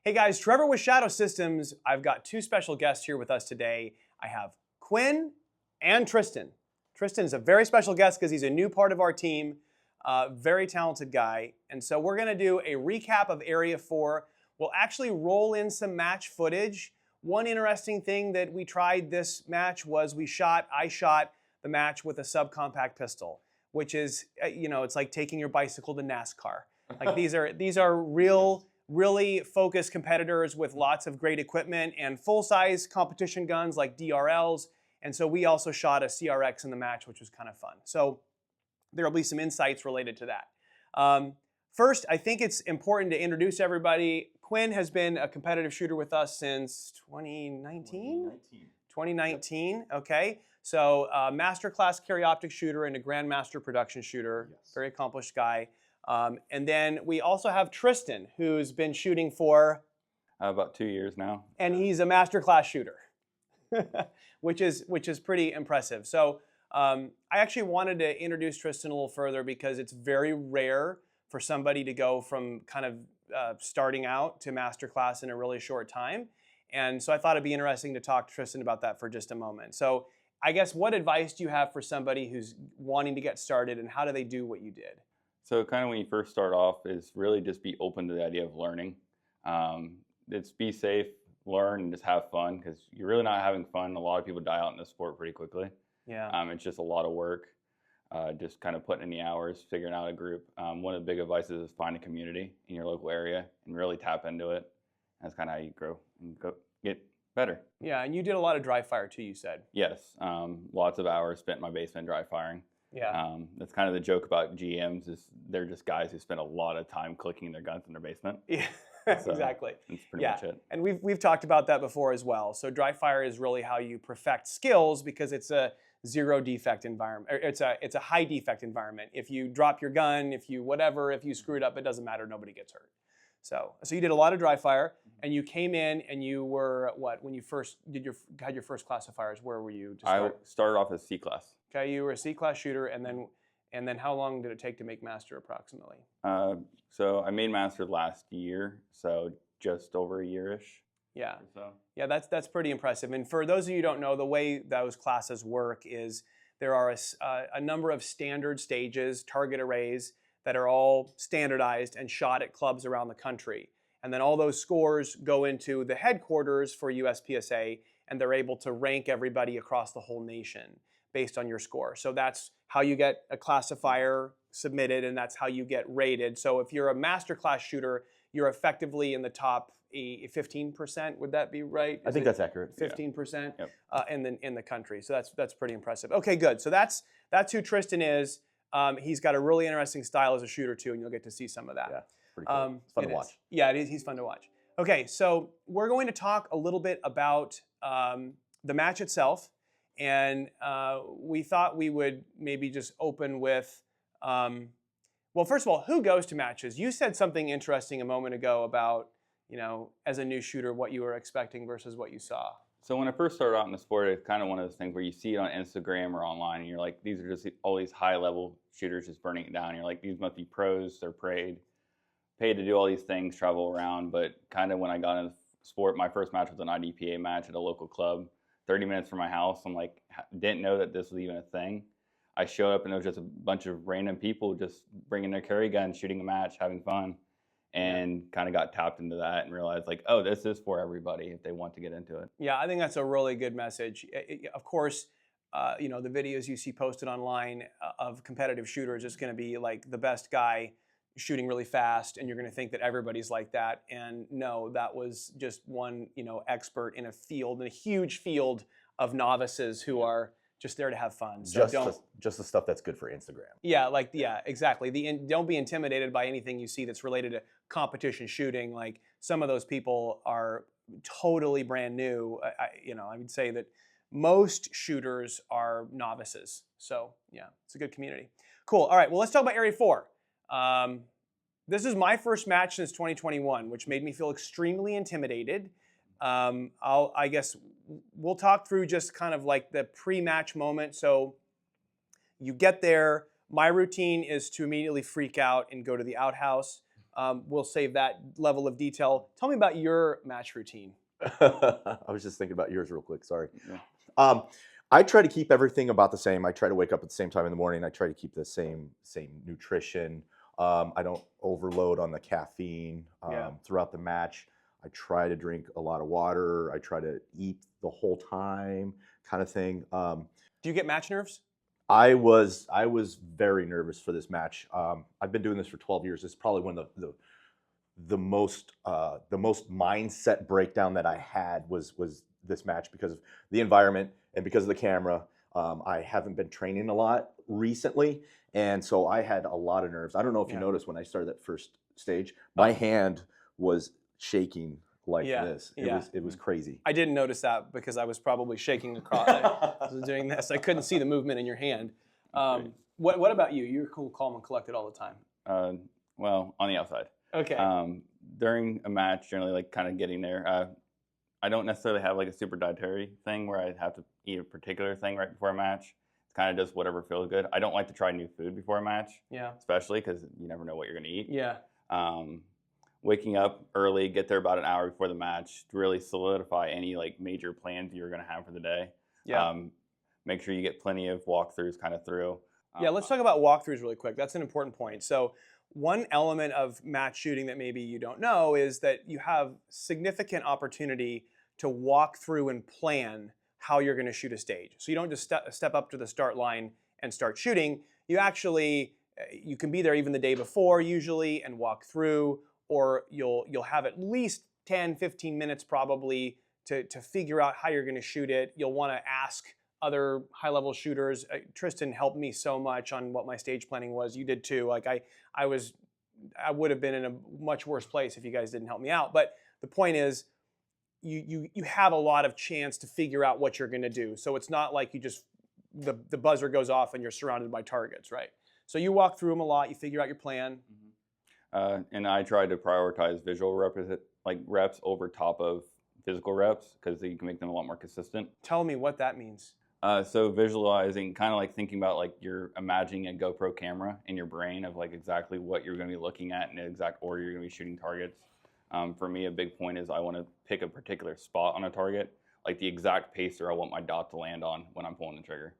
Hey guys, Trevor with Shadow Systems. I've got two special guests here with us today. I have Quinn and Tristan. Tristan is a very special guest because he's a new part of our team, very talented guy. And so we're gonna do a recap of Area 4. We'll actually roll in some match footage. One interesting thing that we tried this match was I shot the match with a subcompact pistol, which is, it's like taking your bicycle to NASCAR. Like these are really focused competitors with lots of great equipment and full-size competition guns like DRLs. And so we also shot a CRX in the match, which was kind of fun. So there will be some insights related to that. First, I think it's important to introduce everybody. Quinn has been a competitive shooter with us since 2019? 2019, okay. So masterclass carry optic shooter and a grandmaster production shooter, yes. Very accomplished guy. And then we also have Tristan, who's been shooting for about 2 years now. And he's a masterclass shooter, which is pretty impressive. So I actually wanted to introduce Tristan a little further because it's very rare for somebody to go from kind of starting out to masterclass in a really short time. And so I thought it'd be interesting to talk to Tristan about that for just a moment. So I guess what advice do you have for somebody who's wanting to get started, and how do they do what you did? So kind of when you first start off is really just be open to the idea of learning. It's be safe, learn, and just have fun, because you're really not having fun. A lot of people die out in the sport pretty quickly. Yeah. It's just a lot of work, just kind of putting in the hours, figuring out a group. One of the big advices is find a community in your local area and really tap into it. That's kind of how you grow and get better. Yeah, and you did a lot of dry fire too, you said. Yes, lots of hours spent in my basement dry firing. Yeah. That's kind of the joke about GMs is they're just guys who spend a lot of time clicking their guns in their basement. Yeah, so exactly. That's pretty much it. And we've talked about that before as well. So dry fire is really how you perfect skills, because it's a zero defect environment. It's a high defect environment. If you drop your gun, if you screw it up, it doesn't matter. Nobody gets hurt. So you did a lot of dry fire, and you came in and you were what, when you first had your first classifiers? Where were you? I started off as C class. Okay, you were a C class shooter, and then how long did it take to make master approximately? So I made master last year, so just over a year-ish. Yeah. So. Yeah, that's pretty impressive. And for those of you who don't know, the way those classes work is there are a number of standard stages, target arrays, that are all standardized and shot at clubs around the country. And then all those scores go into the headquarters for USPSA, and they're able to rank everybody across the whole nation based on your score. So that's how you get a classifier submitted, and that's how you get rated. So if you're a master class shooter, you're effectively in the top 15%. Would that be right? I think that's accurate. 15%. Yep. In the country. So that's pretty impressive. Okay, good. So that's who Tristan is. He's got a really interesting style as a shooter too, and you'll get to see some of that. Yeah, pretty cool. It's fun to watch. Yeah, it is. He's fun to watch. Okay, so we're going to talk a little bit about the match itself, and we thought we would maybe just open with, well, first of all, who goes to matches? You said something interesting a moment ago about, as a new shooter, what you were expecting versus what you saw. So when I first started out in the sport, it's kind of one of those things where you see it on Instagram or online, and you're like, these are just all these high-level shooters just burning it down. And you're like, these must be pros. They're paid to do all these things, travel around. But kind of when I got into the sport, my first match was an IDPA match at a local club, 30 minutes from my house. I'm like, didn't know that this was even a thing. I showed up, and it was just a bunch of random people just bringing their carry guns, shooting a match, having fun. And kind of got tapped into that and realized, like, oh, this is for everybody if they want to get into it. Yeah, I think that's a really good message. Of course, the videos you see posted online of competitive shooters is going to be like the best guy shooting really fast, and you're going to think that everybody's like that. And no, that was just one, expert in a huge field of novices who are just there to have fun. So just the stuff that's good for Instagram. Yeah, exactly. Don't be intimidated by anything you see that's related to competition shooting. Like, some of those people are totally brand new. I would say that most shooters are novices. So yeah, it's a good community. Cool. All right. Well, let's talk about Area 4. This is my first match since 2021, which made me feel extremely intimidated. I guess we'll talk through just kind of like the pre-match moment. So you get there. My routine is to immediately freak out and go to the outhouse. we'll save that level of detail. Tell me about your match routine. I was just thinking about yours real quick. Sorry. Yeah. I try to keep everything about the same. I try to wake up at the same time in the morning. I try to keep the same nutrition. I don't overload on the caffeine throughout the match. I try to drink a lot of water. I try to eat the whole time, kind of thing. Do you get match nerves? I was very nervous for this match. I've been doing this for 12 years. It's probably one of the most mindset breakdown that I had was this match because of the environment and because of the camera. I haven't been training a lot recently, and so I had a lot of nerves. I don't know if you noticed when I started that first stage, my hand was shaking like this. It was crazy. I didn't notice that because I was probably shaking across I was doing this. I couldn't see the movement in your hand. What about you? You're cool, calm, and collected all the time. Well, on the outside. Okay. During a match, generally like kind of getting there, I don't necessarily have like a super dietary thing where I have to eat a particular thing right before a match. It's kind of just whatever feels good. I don't like to try new food before a match. Yeah. Especially because you never know what you're going to eat. Yeah. Waking up early, get there about an hour before the match to really solidify any like major plans you're going to have for the day. Yeah. Make sure you get plenty of walkthroughs kind of through. Yeah, let's talk about walkthroughs really quick. That's an important point. So one element of match shooting that maybe you don't know is that you have significant opportunity to walk through and plan how you're going to shoot a stage. So you don't just step up to the start line and start shooting. You actually, you can be there even the day before usually and walk through, or you'll have at least 10, 15 minutes probably to figure out how you're going to shoot it. You'll want to ask other high-level shooters. Tristan helped me so much on what my stage planning was. You did too. Like I would have been in a much worse place if you guys didn't help me out. But the point is, you have a lot of chance to figure out what you're going to do. So it's not like you just the buzzer goes off and you're surrounded by targets, right? So you walk through them a lot. You figure out your plan. And I try to prioritize visual reps over top of physical reps because you can make them a lot more consistent. Tell me what that means. So visualizing, kind of like thinking about like you're imagining a GoPro camera in your brain of like exactly what you're going to be looking at and the exact order you're going to be shooting targets. For me, a big point is I want to pick a particular spot on a target, like the exact pacer I want my dot to land on when I'm pulling the trigger.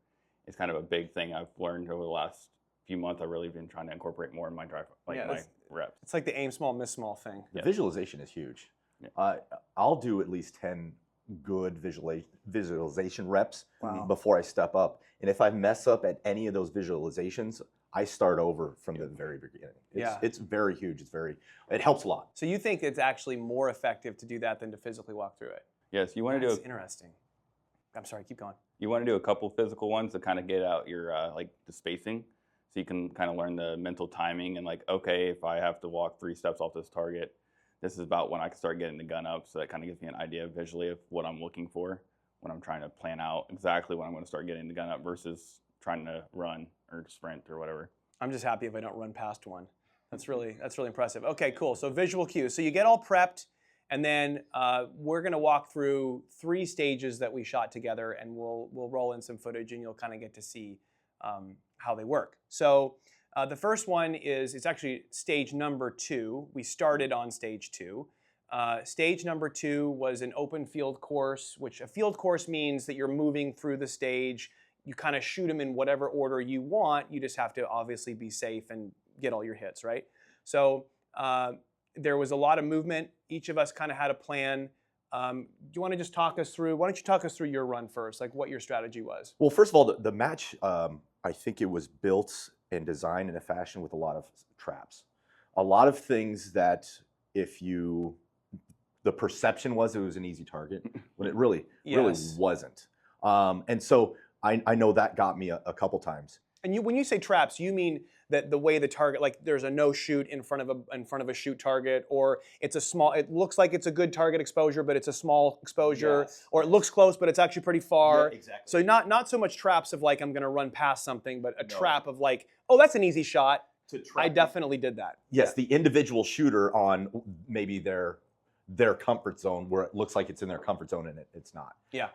It's kind of a big thing I've learned over the last few months. I've really been trying to incorporate more in my drive, my reps. It's like the aim small, miss small thing. The visualization is huge. Yeah. I'll do at least 10 good visualization reps before I step up. And if I mess up at any of those visualizations, I start over from the very beginning. It's very huge. It helps a lot. So you think it's actually more effective to do that than to physically walk through it? Yes, you want to do it. Interesting. I'm sorry, keep going. You want to do a couple physical ones to kind of get out your like the spacing. So you can kind of learn the mental timing and like, okay, if I have to walk 3 steps off this target, this is about when I can start getting the gun up. So that kind of gives me an idea visually of what I'm looking for when I'm trying to plan out exactly when I'm going to start getting the gun up versus trying to run or sprint or whatever. I'm just happy if I don't run past one. That's really impressive. Okay, cool. So visual cues. So you get all prepped, and then we're going to walk through 3 stages that we shot together, and we'll roll in some footage, and you'll kind of get to see how they work. So the first one it's actually stage number 2. We started on stage 2. Stage number 2 was an open field course, which a field course means that you're moving through the stage. You kind of shoot them in whatever order you want. You just have to obviously be safe and get all your hits, right? So there was a lot of movement. Each of us kind of had a plan. Do you want to just talk us through, why don't you talk us through your run first, like what your strategy was? Well, first of all, the match, I think it was built and designed in a fashion with a lot of traps. A lot of things that the perception was it was an easy target, when it really wasn't. And so I know that got me a couple times. And when you say traps, you mean that the way the target, like there's a no shoot in front of a shoot target, or it's a small, it looks like it's a good target exposure, but it's a small exposure, or it looks close, but it's actually pretty far. Yeah, exactly. So not so much traps of like I'm going to run past something, but a trap of like, oh, that's an easy shot. I definitely did that. Yes, the individual shooter on maybe their comfort zone where it looks like it's in their comfort zone and it's not. Yeah.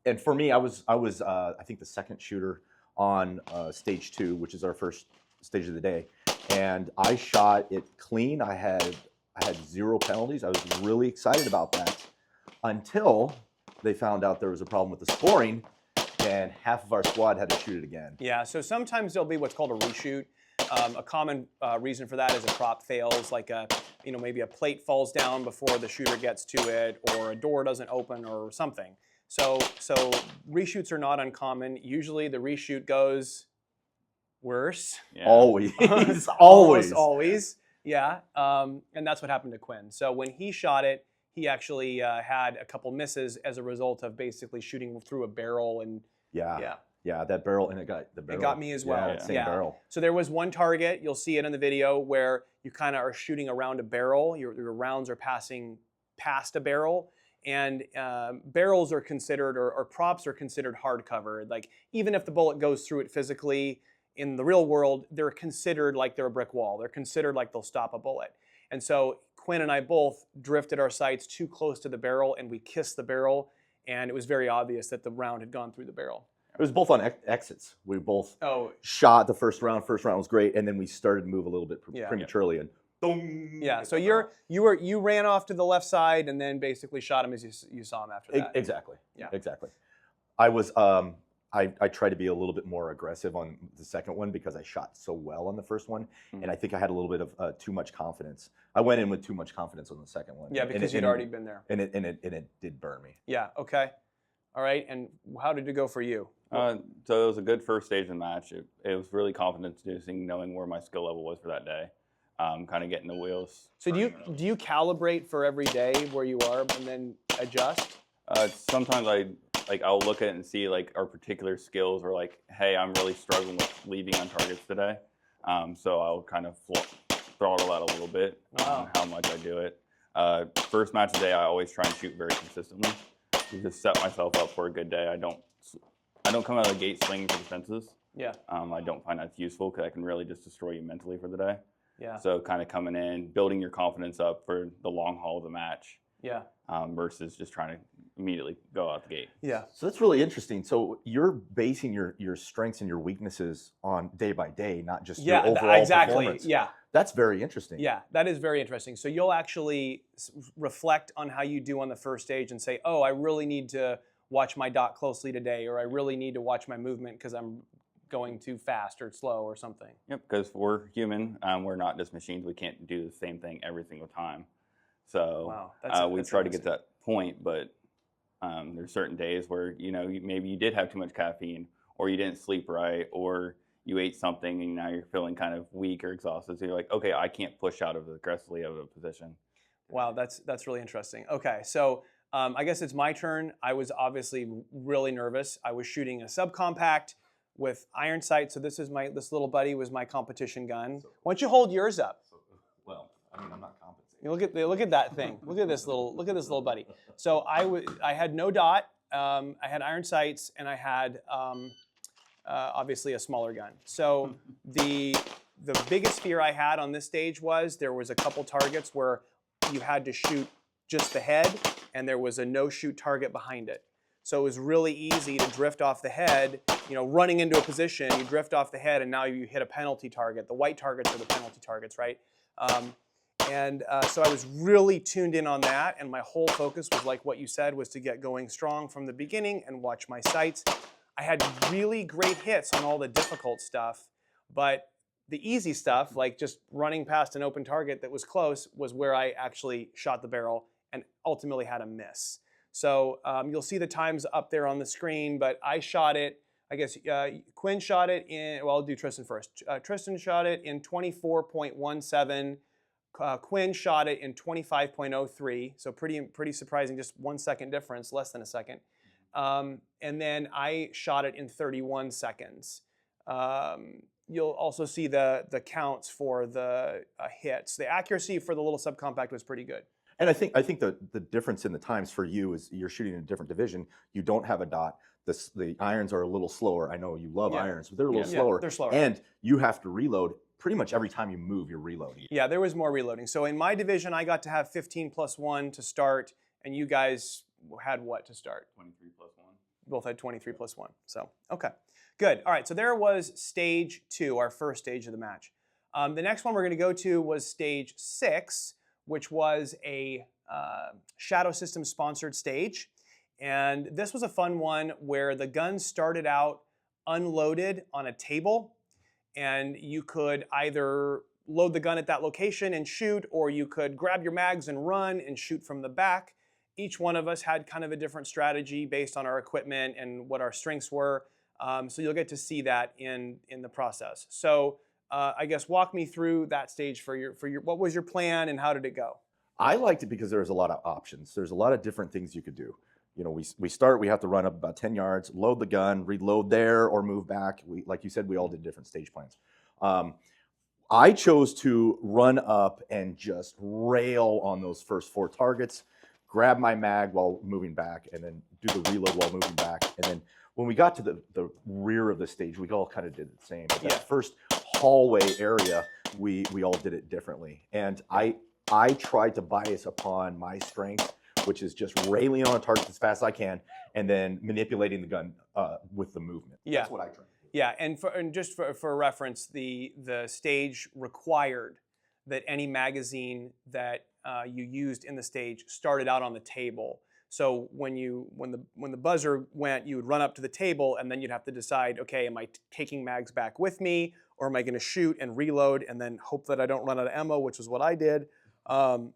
And for me, I was I think the second shooter on stage 2, which is our first stage of the day, and I shot it clean. I had 0 penalties. I was really excited about that until they found out there was a problem with the scoring, and half of our squad had to shoot it again. Yeah, so sometimes there'll be what's called a reshoot. A common reason for that is a prop fails, like maybe a plate falls down before the shooter gets to it, or a door doesn't open, or something. So reshoots are not uncommon. Usually the reshoot goes worse. Yeah. Always, Almost always. always. Yeah, and that's what happened to Quinn. So when he shot it, he actually had a couple misses as a result of basically shooting through a barrel and Yeah, that barrel, and it got me as well. Yeah, same barrel. So there was one target, you'll see it in the video, where you kind of are shooting around a barrel. Your rounds are passing past a barrel, and barrels are considered, or props are considered hardcover. Like, even if the bullet goes through it physically, in the real world, they're considered like they're a brick wall. They're considered like they'll stop a bullet. And so Quinn and I both drifted our sights too close to the barrel, and we kissed the barrel, and it was very obvious that the round had gone through the barrel. It was both on exits. We both shot the first round. First round was great, and then we started to move a little bit prematurely, and boom. Yeah. So you ran off to the left side, and then basically shot him as you saw him after that. Exactly. Yeah. Exactly. I was I tried to be a little bit more aggressive on the second one because I shot so well on the first one, and I think I had a little bit of too much confidence. I went in with too much confidence on the second one. Yeah, because you'd already been there. And it did burn me. Yeah. Okay. All right. And how did it go for you? So it was a good first stage of the match. It was really confidence-inducing, knowing where my skill level was for that day. Kind of getting the wheels. So do you calibrate for every day where you are and then adjust? Sometimes I'll look at it and see like our particular skills, or like, hey, I'm really struggling with leaving on targets today. So I'll kind of throttle that a little bit on how much I do it. First match of the day, I always try and shoot very consistently to just set myself up for a good day. I don't come out of the gate swinging for the fences. Yeah. I don't find that's useful because I can really just destroy you mentally for the day. Yeah. So kind of coming in, building your confidence up for the long haul of the match. Yeah. Versus just trying to immediately go out the gate. Yeah. So that's really interesting. So you're basing your strengths and your weaknesses on day by day, not just your overall performance. Yeah. That's very interesting. Yeah, that is very interesting. So you'll actually reflect on how you do on the first stage and say, oh, I really need to watch my dot closely today, or I really need to watch my movement because I'm going too fast or slow or something. Yep, because we're human. We're not just machines. We can't do the same thing every single time. So we try to get to that point, but there's certain days where maybe you did have too much caffeine, or you didn't sleep right, or you ate something and now you're feeling kind of weak or exhausted. So you're like, okay, I can't push out of aggressively out of a position. Wow, that's really interesting. Okay, so I guess it's my turn. I was obviously really nervous. I was shooting a subcompact with iron sight. So this little buddy was my competition gun. Why don't you hold yours up? Well, I mean, I'm not compensating. Look at that thing. Look at this little buddy. So I had no dot. I had iron sights, and I had obviously a smaller gun. So the biggest fear I had on this stage was there was a couple targets where you had to shoot just the head, and there was a no-shoot target behind it. So it was really easy to drift off the head, running into a position, you drift off the head, and now you hit a penalty target. The white targets are the penalty targets, right? So I was really tuned in on that, and my whole focus was, like what you said, was to get going strong from the beginning and watch my sights. I had really great hits on all the difficult stuff, but the easy stuff, like just running past an open target that was close, was where I actually shot the barrel and ultimately had a miss. So you'll see the times up there on the screen, but I shot it, I guess Quinn shot it in, well, I'll do Tristan first. Tristan shot it in 24.17. Quinn shot it in 25.03, so pretty surprising, just 1 second difference, less than a second. And then I shot it in 31 seconds. You'll also see the counts for the hits. The accuracy for the little subcompact was pretty good. And I think the difference in the times for you is you're shooting in a different division. You don't have a dot. The irons are a little slower. I know you love irons, but they're a little slower. They're slower. And you have to reload. Pretty much every time you move, you're reloading. Yeah, there was more reloading. So in my division, I got to have 15+1 to start, and you guys had what to start? 23+1. Both had 23+1. So, okay, good. All right, so there was stage 2, our first stage of the match. The next one we're going to go to was stage 6, which was a Shadow System sponsored stage. And this was a fun one where the gun started out unloaded on a table, and you could either load the gun at that location and shoot, or you could grab your mags and run and shoot from the back. Each one of us had kind of a different strategy based on our equipment and what our strengths were. So you'll get to see that in the process. So I guess walk me through that stage for your what was your plan and how did it go? I liked it because there was a lot of options. There's a lot of different things you could do. You know, we have to run up about 10 yards, load the gun, reload there, or move back. Like you said, we all did different stage plans. I chose to run up and just rail on those first 4 targets, grab my mag while moving back, and then do the reload while moving back. And then when we got to the rear of the stage, we all kind of did the same. But that first hallway area, we all did it differently. And I tried to bias upon my strength, which is just railing on a target as fast as I can, and then manipulating the gun with the movement. Yeah. That's what I tried to do. Yeah, and just for reference, the stage required that any magazine that you used in the stage started out on the table. So when the buzzer went, you would run up to the table, and then you'd have to decide, okay, am I taking mags back with me, or am I going to shoot and reload and then hope that I don't run out of ammo, which is what I did.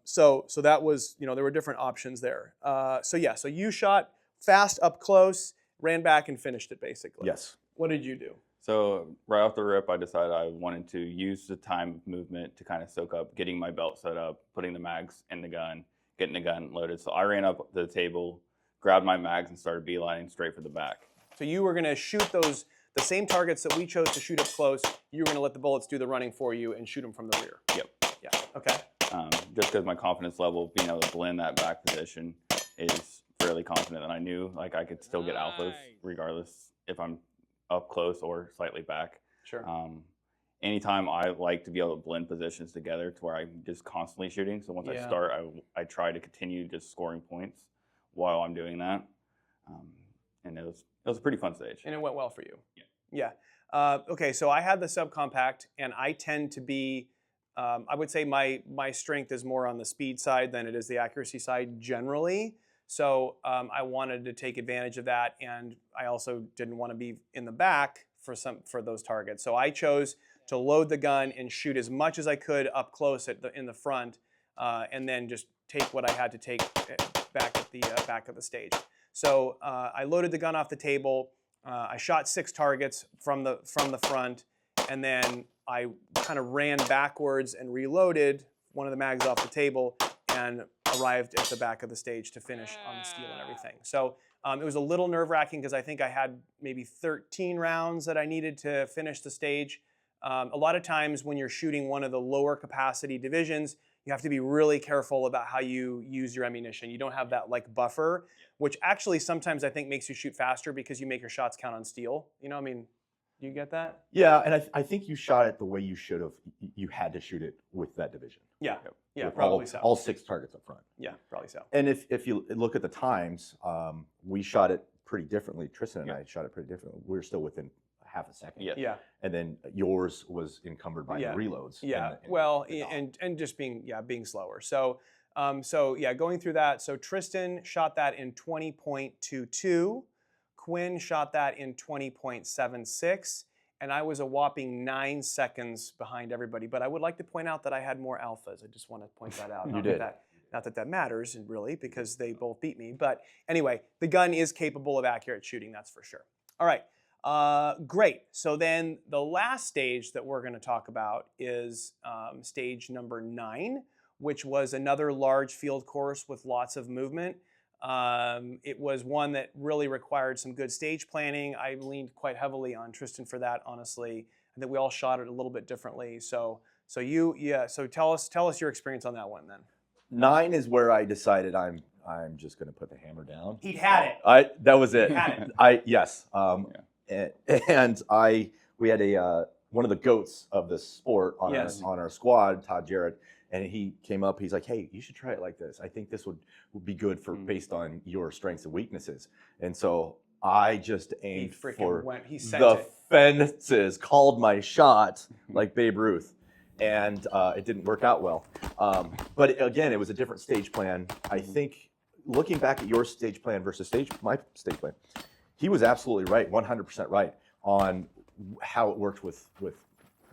So that was, there were different options there. So you shot fast up close, ran back and finished it basically. Yes. What did you do? So right off the rip, I decided I wanted to use the time of movement to kind of soak up getting my belt set up, putting the mags in the gun, getting the gun loaded. So I ran up to the table, grabbed my mags, and started beelining straight for the back. So you were going to shoot the same targets that we chose to shoot up close. You were going to let the bullets do the running for you and shoot them from the rear. Yep. Yeah. Okay. Just because my confidence level of being able to blend that back position is fairly confident that I knew like I could still get alphas regardless if I'm up close or slightly back. Sure. Anytime I like to be able to blend positions together to where I'm just constantly shooting. So once I start, I try to continue just scoring points while I'm doing that. And it was a pretty fun stage. And it went well for you. Yeah. Yeah. Okay, so I had the subcompact, and I tend to be, I would say my strength is more on the speed side than it is the accuracy side generally. So I wanted to take advantage of that, and I also didn't want to be in the back for those targets. So I chose to load the gun and shoot as much as I could up close in the front, and then just take what I had to take back at the back of the stage. So I loaded the gun off the table. I shot 6 targets from the front, and then I kind of ran backwards and reloaded one of the mags off the table and arrived at the back of the stage to finish on the steel and everything. So it was a little nerve-wracking because I think I had maybe 13 rounds that I needed to finish the stage. A lot of times when you're shooting one of the lower capacity divisions, you have to be really careful about how you use your ammunition. You don't have that like buffer, which actually sometimes I think makes you shoot faster because you make your shots count on steel. Do you get that? Yeah, and I think you shot it the way you should have. You had to shoot it with that division. Yeah, yeah, with probably so. All 6 targets up front. Yeah, probably so. And if you look at the times, we shot it pretty differently. Tristan and I shot it pretty differently. We were still within half a second. Yeah. Yeah. And then yours was encumbered by the reloads. Yeah. And just being slower. So going through that. So Tristan shot that in 20.22. Quinn shot that in 20.76. And I was a whopping 9 seconds behind everybody. But I would like to point out that I had more alphas. I just want to point that out. You did. Not that that matters, really, because they both beat me. But anyway, the gun is capable of accurate shooting, that's for sure. All right, great. So then the last stage that we're going to talk about is stage number 9, which was another large field course with lots of movement. It was one that really required some good stage planning. I leaned quite heavily on Tristan for that, honestly. I think we all shot it a little bit differently. So tell us your experience on that one then. 9 is where I decided I'm just going to put the hammer down. He had it. That was it. He had it. And we had one of the goats of the sport on our squad, Todd Jarrett, and he came up. He's like, "Hey, you should try it like this. I think this would be good for based on your strengths and weaknesses." And so I just aimed for the fences, called my shot like Babe Ruth, and it didn't work out well. But again, it was a different stage plan. I think looking back at your stage plan versus my stage plan, he was absolutely right, 100% right on how it worked with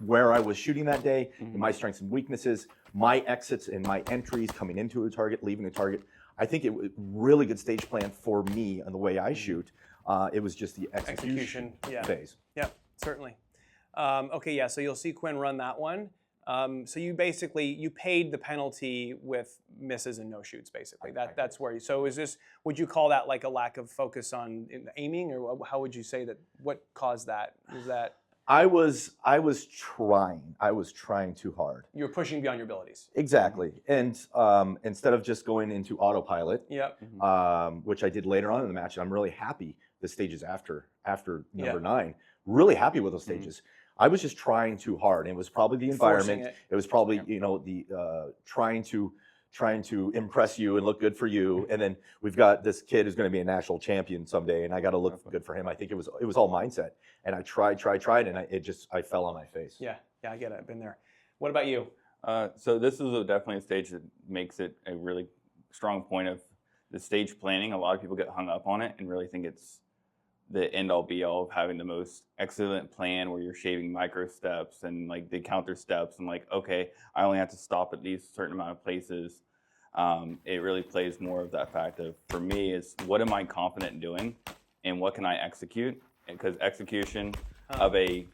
where I was shooting that day, and my strengths and weaknesses, my exits and my entries coming into a target, leaving a target. I think it was really good stage plan for me and the way I shoot. It was just the execution phase. Yeah, certainly. Okay, yeah, so you'll see Quinn run that one. So you paid the penalty with misses and no shoots, basically. That's where so would you call that like a lack of focus on aiming, or how would you say that, what caused that? Was that? I was trying too hard. You were pushing beyond your abilities. Exactly. And instead of just going into autopilot, which I did later on in the match, and I'm really happy the stages after number 9, really happy with those stages. I was just trying too hard, and it was probably the environment. It was probably the trying to impress you and look good for you. And then we've got this kid who's going to be a national champion someday, and I got to look good for him. I think it was all mindset. And I tried, and I fell on my face. Yeah, I get it. I've been there. What about you? So this is definitely a stage that makes it a really strong point of the stage planning. A lot of people get hung up on it and really think it's the end-all be-all of having the most excellent plan where you're shaving micro steps and like the counter steps and like, okay, I only have to stop at these certain amount of places. It really plays more of that fact of, for me, is what am I confident in doing and what can I execute? Because execution of a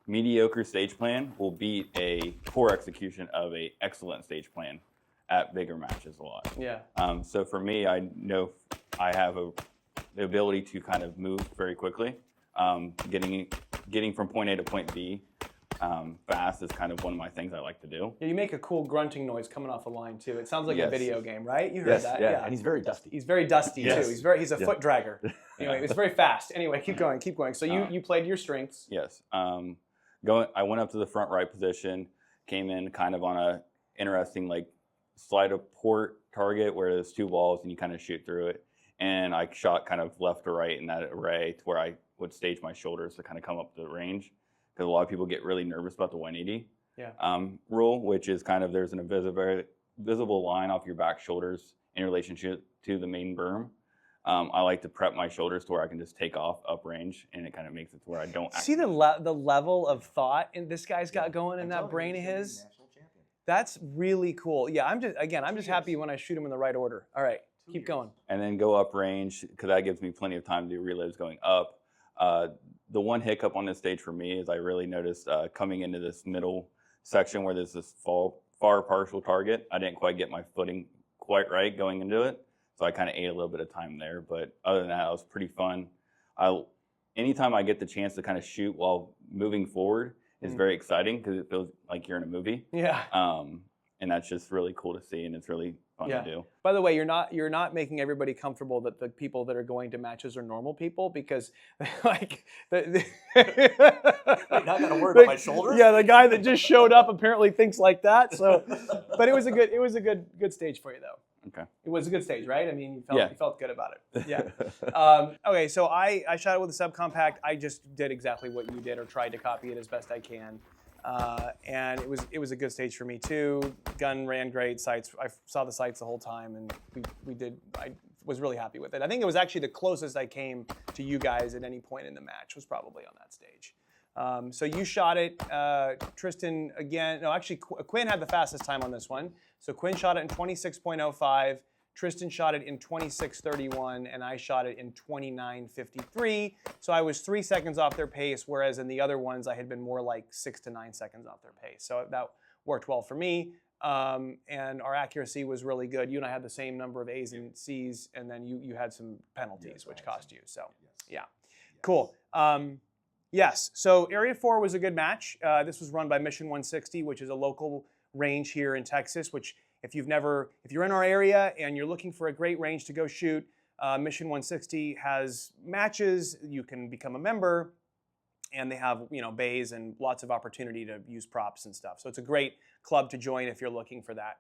mediocre stage plan will beat a poor execution of a excellent stage plan at bigger matches a lot. Yeah. So for me, I know I have the ability to kind of move very quickly. Getting from point A to point B fast is kind of one of my things I like to do. Yeah, you make a cool grunting noise coming off a line too. It sounds like a video game, right? You heard that? Yeah. And he's very dusty. He's very dusty too. He's a foot dragger. Anyway, it's very fast. Anyway, keep going. So you played your strengths. Yes. I went up to the front right position, came in kind of on a interesting like slide of port target where there's 2 walls and you kind of shoot through it. And I shot kind of left to right in that array to where I would stage my shoulders to kind of come up the range. Because a lot of people get really nervous about the 180 rule, which is kind of there's an visible line off your back shoulders in relationship to the main berm. I like to prep my shoulders to where I can just take off uprange, and it kind of makes it to where I don't see the level of thought this guy's got going in that brain of his. That's really cool. Yeah, I'm just happy when I shoot him in the right order. All right. Keep going. And then go up range, because that gives me plenty of time to do reloads going up. The one hiccup on this stage for me is I really noticed coming into this middle section where there's this far partial target, I didn't quite get my footing quite right going into it. So I kind of ate a little bit of time there. But other than that, it was pretty fun. Anytime I get the chance to kind of shoot while moving forward is very exciting because it feels like you're in a movie. Yeah. And that's just really cool to see, and it's really fun to do. By the way, you're not making everybody comfortable that the people that are going to matches are normal people, because like Wait, not gonna worry about my shoulders? Yeah, the guy that just showed up apparently thinks like that. So, but it was a good stage for you though. Okay. It was a good stage, right? I mean, you felt good about it. Yeah. Okay, so I shot it with a subcompact. I just did exactly what you did, or tried to copy it as best I can. And it was a good stage for me too. Gun ran great, sights. I saw the sights the whole time, and I was really happy with it. I think it was actually the closest I came to you guys at any point in the match, was probably on that stage. So you shot it, Tristan again. No, actually Quinn had the fastest time on this one. So Quinn shot it in 26.05. Tristan shot it in 26:31, and I shot it in 29:53. So I was 3 seconds off their pace, whereas in the other ones I had been more like 6 to 9 seconds off their pace. So that worked well for me, and our accuracy was really good. You and I had the same number of A's and C's, and then you had some penalties, which cost you. So yeah, cool. Yes, so Area 4 was a good match. This was run by Mission 160, which is a local range here in Texas, which if you're in our area and you're looking for a great range to go shoot, Mission 160 has matches. You can become a member, and they have bays and lots of opportunity to use props and stuff. So it's a great club to join if you're looking for that.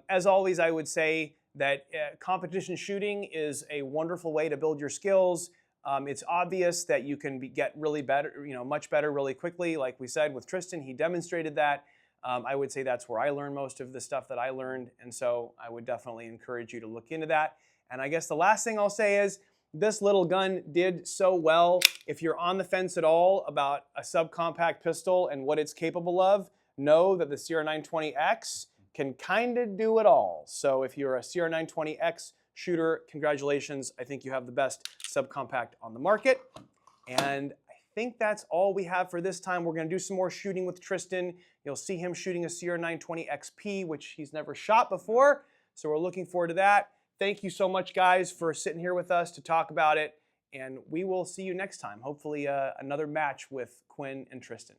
As always, I would say that competition shooting is a wonderful way to build your skills. It's obvious that you can get really better, much better really quickly. Like we said with Tristan, he demonstrated that. I would say that's where I learned most of the stuff that I learned, and so I would definitely encourage you to look into that. And I guess the last thing I'll say is this little gun did so well. If you're on the fence at all about a subcompact pistol and what it's capable of, know that the CR920X can kind of do it all. So if you're a CR920X shooter, congratulations. I think you have the best subcompact on the market. And I think that's all we have for this time. We're going to do some more shooting with Tristan. You'll see him shooting a CR920XP, which he's never shot before. So we're looking forward to that. Thank you so much, guys, for sitting here with us to talk about it. And we will see you next time. Hopefully another match with Quinn and Tristan.